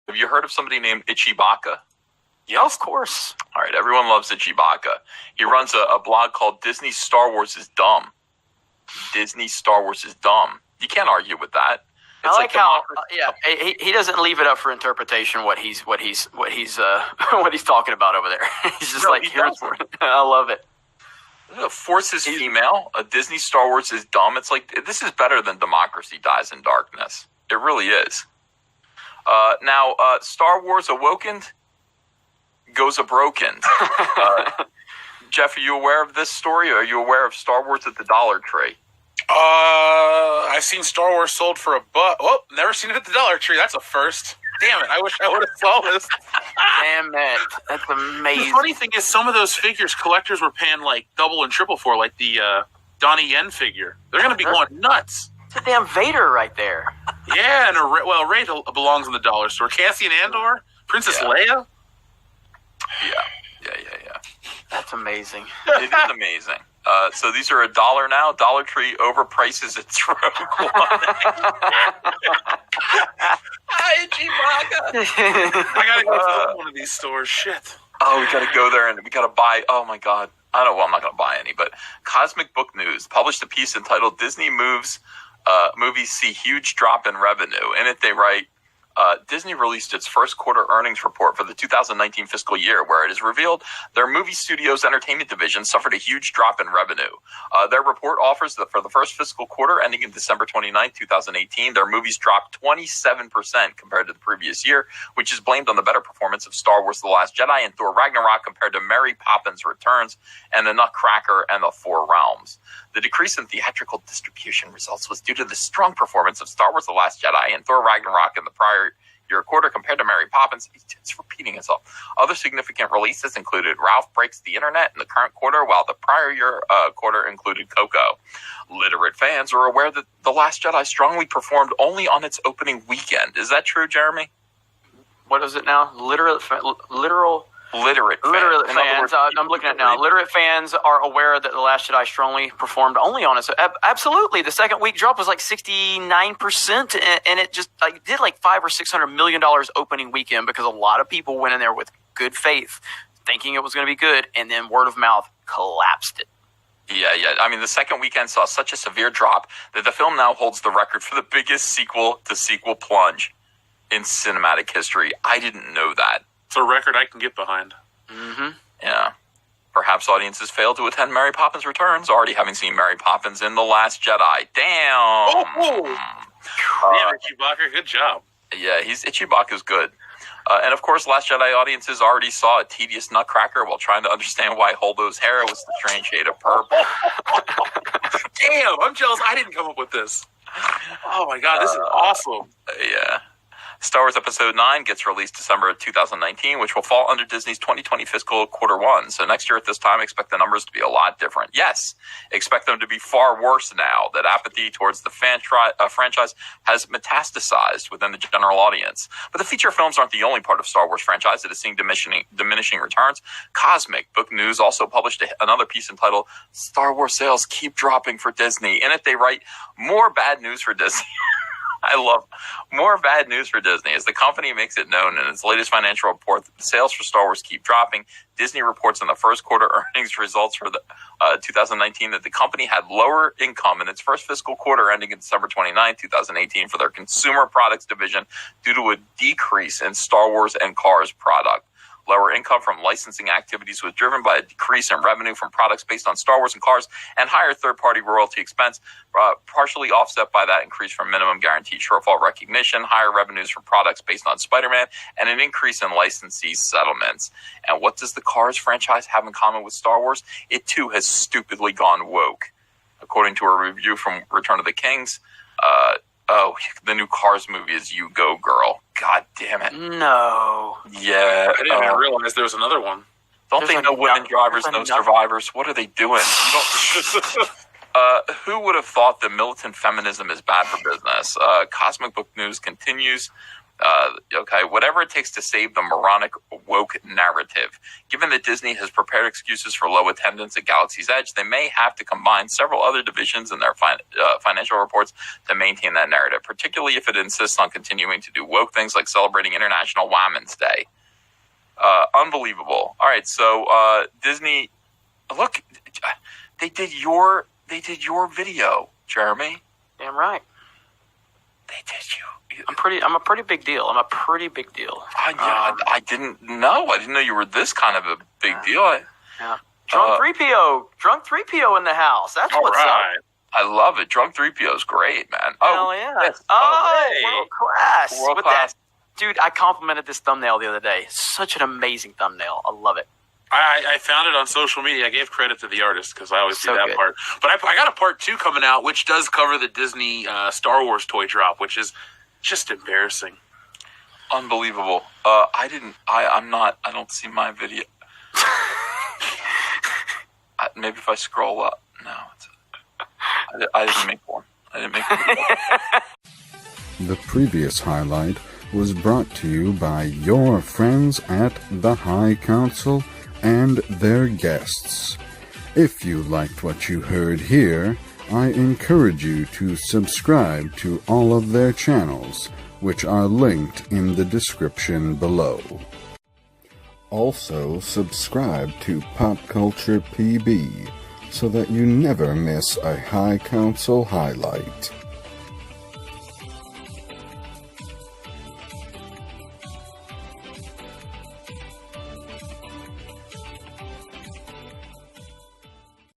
Have you heard of somebody named Itchy Bacca? Yeah, of course. All right, everyone loves Itchy Bacca. He runs a blog called Disney Star Wars is Dumb. Disney Star Wars is dumb. You can't argue with that. It's I like how he doesn't leave it up for interpretation what he's what he's talking about over there. He's just I love it. Force is female. Disney Star Wars is dumb. It's like, this is better than Democracy Dies in Darkness. It really is. Now, Star Wars Awokened goes a-broken. Jeff, are you aware of this story? Are you aware of Star Wars at the Dollar Tree? I've seen Star Wars sold for $1. Oh, never seen it at the Dollar Tree. That's a first. Damn it! I wish I would have saw this. Damn it! That's amazing. The funny thing is, some of those figures collectors were paying like double and triple for, like the Donnie Yen figure. They're going to be going nuts. It's a damn Vader right there. Yeah, and Rey belongs in the dollar store. Cassian Andor, Princess Leia. Yeah. That's amazing. It is amazing. So these are $1 now. Dollar Tree overprices its Rogue One. Itchy Bacca. I gotta go to one of these stores. Shit. Oh, we gotta go there and we gotta buy. Oh my God. I'm not gonna buy any, but Cosmic Book News published a piece entitled "Disney Movies See Huge Drop in Revenue." In it, they write, Disney released its first quarter earnings report for the 2019 fiscal year, where it is revealed their movie studio's entertainment division suffered a huge drop in revenue. Their report offers that for the first fiscal quarter ending in December 29, 2018, their movies dropped 27% compared to the previous year, which is blamed on the better performance of Star Wars The Last Jedi and Thor Ragnarok compared to Mary Poppins Returns and The Nutcracker and the Four Realms. The decrease in theatrical distribution results was due to the strong performance of Star Wars The Last Jedi and Thor Ragnarok in the prior year quarter compared to Mary Poppins. It's repeating itself. Other significant releases included Ralph Breaks the Internet in the current quarter, while the prior year quarter included Coco. Literate fans are aware that The Last Jedi strongly performed only on its opening weekend. Is that true, Jeremy? What is it now? Literate fans. I'm looking at now. Literate fans are aware that The Last Jedi strongly performed only on it. So absolutely, the second week drop was like 69%, and it just did like $500 or $600 million opening weekend because a lot of people went in there with good faith, thinking it was going to be good, and then word of mouth collapsed it. Yeah. I mean, the second weekend saw such a severe drop that the film now holds the record for the biggest sequel-to-sequel plunge in cinematic history. I didn't know that. It's a record I can get behind. Mm-hmm. Yeah. Perhaps audiences failed to attend Mary Poppins Returns, already having seen Mary Poppins in The Last Jedi. Damn! Damn, Itchy Bacca, good job. Yeah, Itchy Bacca's good. And of course, Last Jedi audiences already saw a tedious Nutcracker while trying to understand why Holdo's hair was the strange shade of purple. Damn, I'm jealous I didn't come up with this. Oh my God, this is awesome. Yeah. Star Wars Episode 9 gets released December of 2019, which will fall under Disney's 2020 fiscal quarter one. So next year at this time, expect the numbers to be a lot different. Yes, expect them to be far worse now that apathy towards the franchise has metastasized within the general audience. But the feature films aren't the only part of Star Wars franchise that is seeing diminishing returns. Cosmic Book News also published another piece entitled "Star Wars Sales Keep Dropping for Disney." In it, they write, "More bad news for Disney." I love more bad news for Disney as the company makes it known in its latest financial report that the sales for Star Wars keep dropping. Disney reports in the first quarter earnings results for the 2019 that the company had lower income in its first fiscal quarter ending in December 29, 2018 for their consumer products division due to a decrease in Star Wars and Cars product. Lower income from licensing activities was driven by a decrease in revenue from products based on Star Wars and Cars and higher third-party royalty expense, partially offset by that increase from minimum guaranteed shortfall recognition, higher revenues from products based on Spider-Man, and an increase in licensee settlements. And what does the Cars franchise have in common with Star Wars? It too has stupidly gone woke. According to a review from Return of the Kings, the new Cars movie is You Go Girl. God damn it. No. Yeah. I didn't even realize there was another one. Don't they know women drivers, no survivors? What are they doing? Who would have thought that militant feminism is bad for business? Cosmic Book News continues. Okay, whatever it takes to save the moronic woke narrative. Given that Disney has prepared excuses for low attendance at Galaxy's Edge, they may have to combine several other divisions in their financial reports to maintain that narrative, particularly if it insists on continuing to do woke things like celebrating International Women's Day. Unbelievable. All right, so Disney, look, they did your video, Jeremy. Damn right. They did you. I'm a pretty big deal. I didn't know. I didn't know you were this kind of a big deal. Yeah. Drunk 3PO in the house. That's what's up. I love it. Drunk 3PO is great, man. Hell yeah. Yes. World class. World class. Dude, I complimented this thumbnail the other day. Such an amazing thumbnail. I love it. I found it on social media. I gave credit to the artist because I always see that good. part. But I got a part 2 coming out, which does cover the Disney Star Wars toy drop, which is just embarrassing. Unbelievable. I don't see my video. Maybe if I scroll up. No, I didn't make one. The previous highlight was brought to you by your friends at the High Council and their guests. If you liked what you heard here, I encourage you to subscribe to all of their channels, which are linked in the description below. Also, subscribe to popculturepb so that you never miss a High Council highlight.